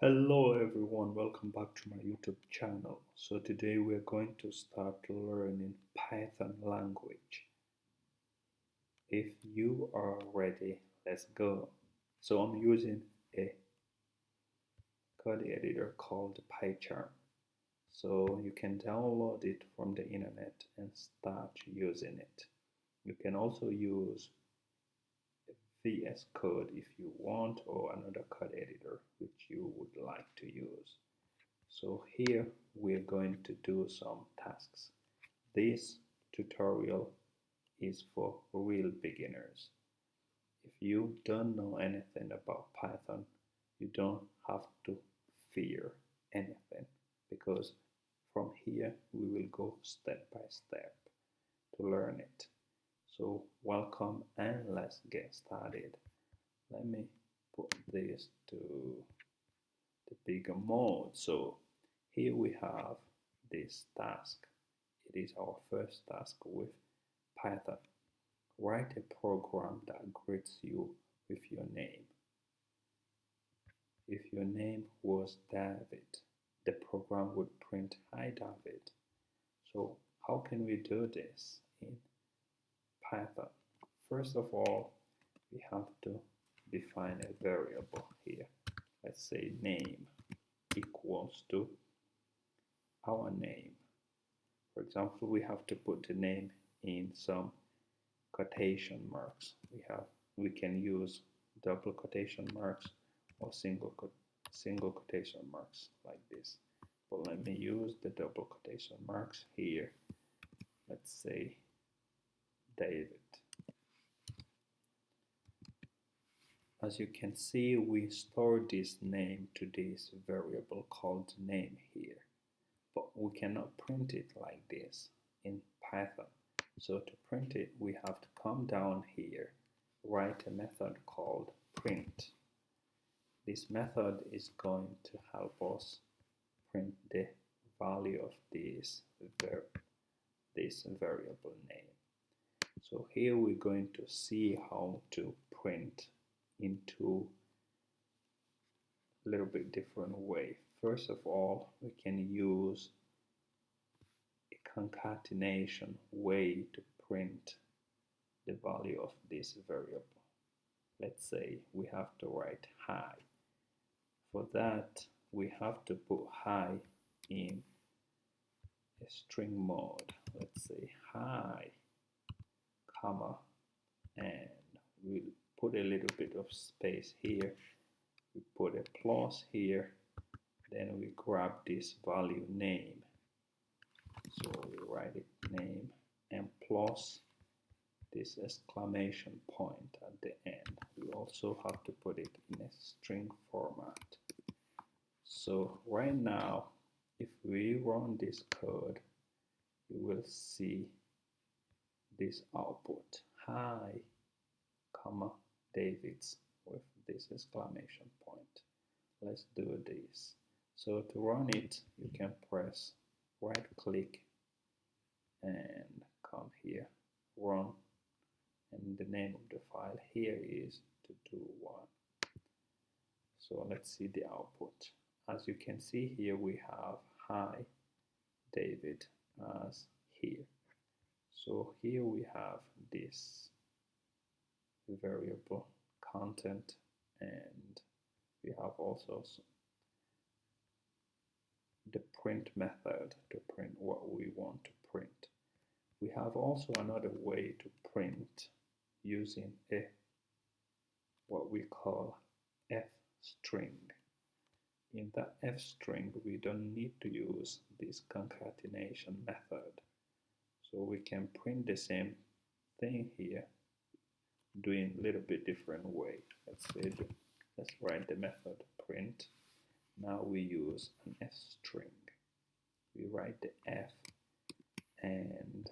Hello everyone, welcome back to my YouTube channel. So today we're going to start learning Python language. If you are ready, let's go. So I'm using a code editor called PyCharm. So you can download it from the internet and start using it. You can also use VS Code if you want, or another code editor which you would like to use. So here we're going to do some tasks. This tutorial is for real beginners. If you don't know anything about Python, you don't have to fear anything, because from here we will go step by step to learn it. So welcome and let's get started. Let me put this to the bigger mode. So here we have this task. It is our first task with Python. Write a program that greets you with your name. If your name was David, the program would print "Hi David." So how can we do this in Python? First of all, we have to define a variable here. Let's say name equals to our name. For example, we have to put the name in some quotation marks. We can use double quotation marks or single quotation marks like this. But let me use the double quotation marks here. Let's say David. As you can see, we store this name to this variable called name here. But we cannot print it like this in Python. So to print it, we have to come down here, write a method called print. This method is going to help us print the value of this variable name. So here we're going to see how to print into a little bit different way. First of all, we can use a concatenation way to print the value of this variable. Let's say we have to write hi. For that, we have to put hi in a string mode. Let's say hi, comma, and we'll put a little bit of space here. We put a plus here, then we grab this value name. So we write it name and plus this exclamation point at the end. We also have to put it in a string format. So right now, if we run this code, you will see this output, hi, comma, David's, with this exclamation point. Let's do this. So to run it, you can press right click and come here, run, and the name of the file here is to-do-one. So let's see the output. As you can see here, we have hi David as here. So here we have this variable content, and we have also the print method to print what we want to print. We have also another way to print using what we call f string. In that f string, we don't need to use this concatenation method. So we can print the same thing here, doing a little bit different way. Let's write the method print. Now we use an f string. We write the f and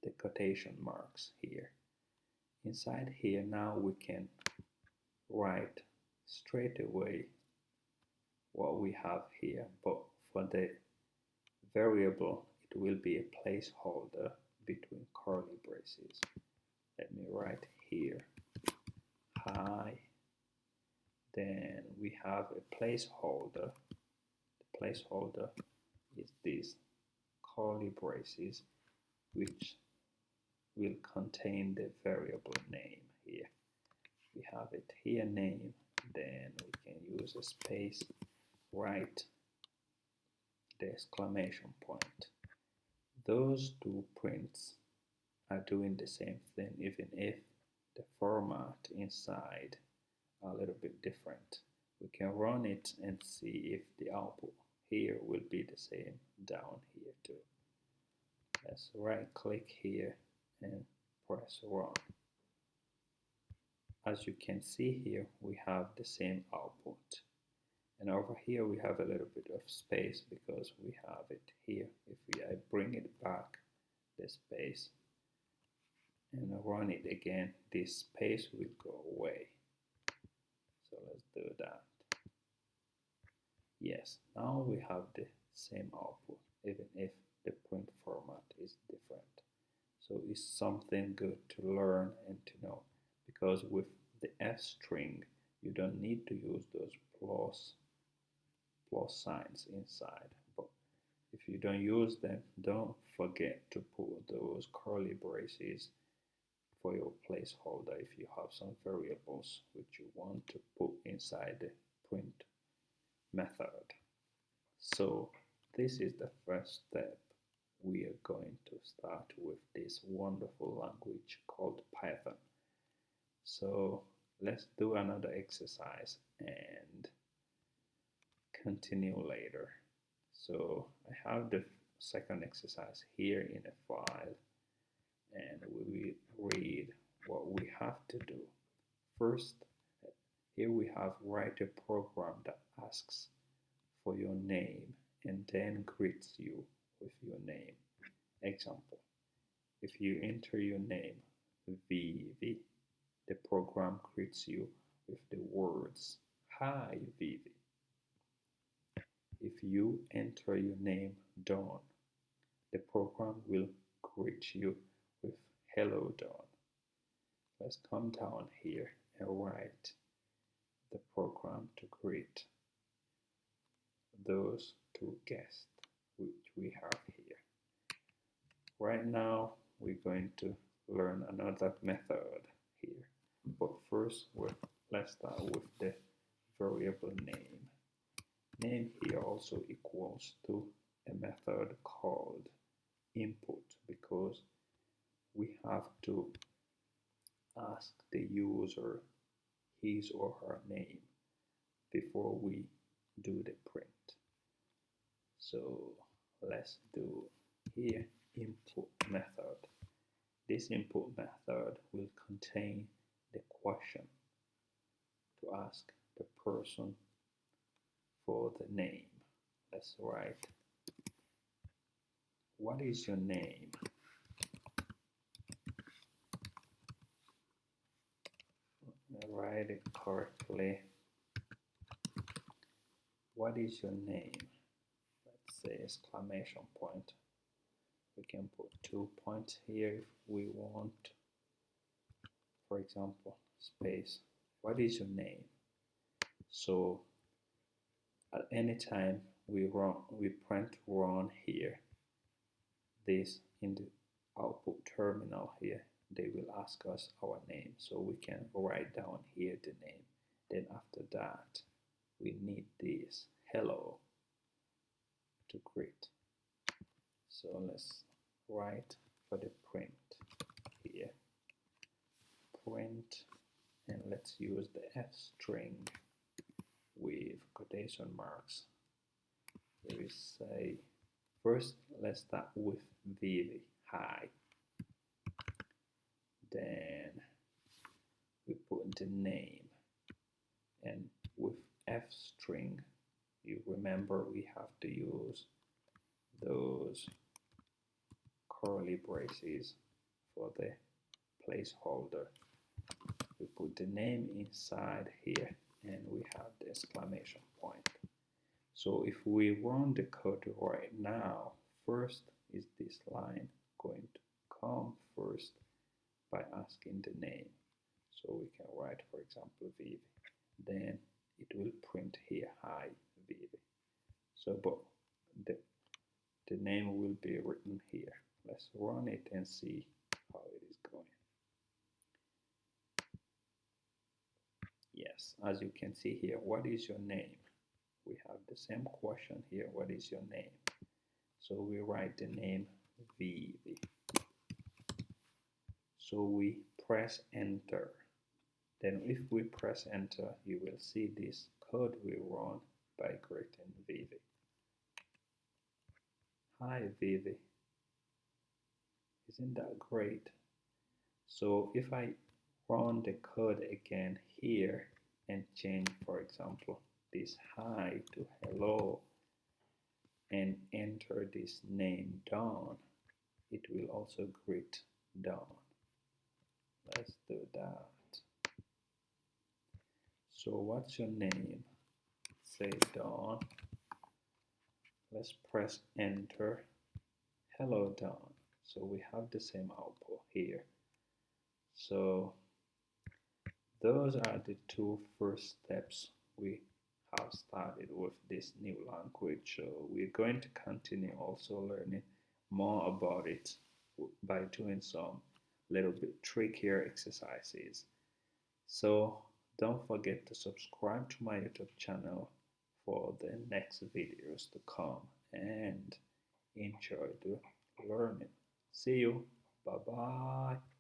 the quotation marks here. Inside here, now we can write straight away what we have here, but for the variable, it will be a placeholder between curly braces. Let me write here hi Then we have a placeholder. The placeholder is this curly braces, which will contain the variable name here. We have it here, name, then we can use a space, write the exclamation point. Those two prints are doing the same thing, even if the format inside are a little bit different. We can run it and see if the output here will be the same down here too. Let's right click here and press run. As you can see here, we have the same output. And over here we have a little bit of space because we have it here. If I bring it back, the space, and run it again, this space will go away. So let's do that. Yes, now we have the same output, even if the print format is different. So it's something good to learn and to know, because with the F string, you don't need to use those plus signs inside. But if you don't use them, don't forget to put those curly braces for your placeholder if you have some variables which you want to put inside the print method. So this is the first step. We are going to start with this wonderful language called Python. So let's do another exercise and continue later. So I have the second exercise here in a file, and we will read what we have to do. First, here we have write a program that asks for your name and then greets you with your name. Example, if you enter your name Vivi, the program greets you with the words, "Hi Vivi." If you enter your name Dawn, the program will greet you with "Hello Dawn." Let's come down here and write the program to greet those two guests which we have here. Right now we're going to learn another method here, but first let's start with the variable name. Name here also equals to a method called input, because we have to ask the user his or her name before we do the print. So let's do here input method. This input method will contain the question to ask the person for the name. Let's write, what is your name? Write it correctly. What is your name? Let's say exclamation point. We can put 2 points here if we want. For example, space. What is your name? So at any time we print run here, this in the output terminal here, they will ask us our name, so we can write down here the name. Then after that we need this hello to greet. So let's write for the print here, print, and let's use the F string with quotation marks. So we say, first let's start with Vivi, hi. Then we put the name, and with F string, you remember we have to use those curly braces for the placeholder. We put the name inside here, and we have the exclamation point. So if we run the code right now, first is this line going to come first by asking the name. So we can write, for example, Vivi. Then will print here hi Vivi. So but the, the name will be written here. Let's run it and see how it is going. Yes, as you can see here, what is your name? We have the same question here, what is your name? So we write the name Vivi. So we press enter. Then if we press enter, you will see this code will run by greeting Vivi. Hi Vivi. Isn't that great? So if I run the code again here and change, for example, this hi to hello and enter this name Dawn, it will also greet Dawn. Let's do that. So what's your name? Say Dawn. Let's press enter. Hello Dawn. So we have the same output here. So those are the two first steps we have started with this new language. So we're going to continue also learning more about it by doing some little bit trickier exercises. So don't forget to subscribe to my YouTube channel for the next videos to come and enjoy the learning. See you. Bye bye.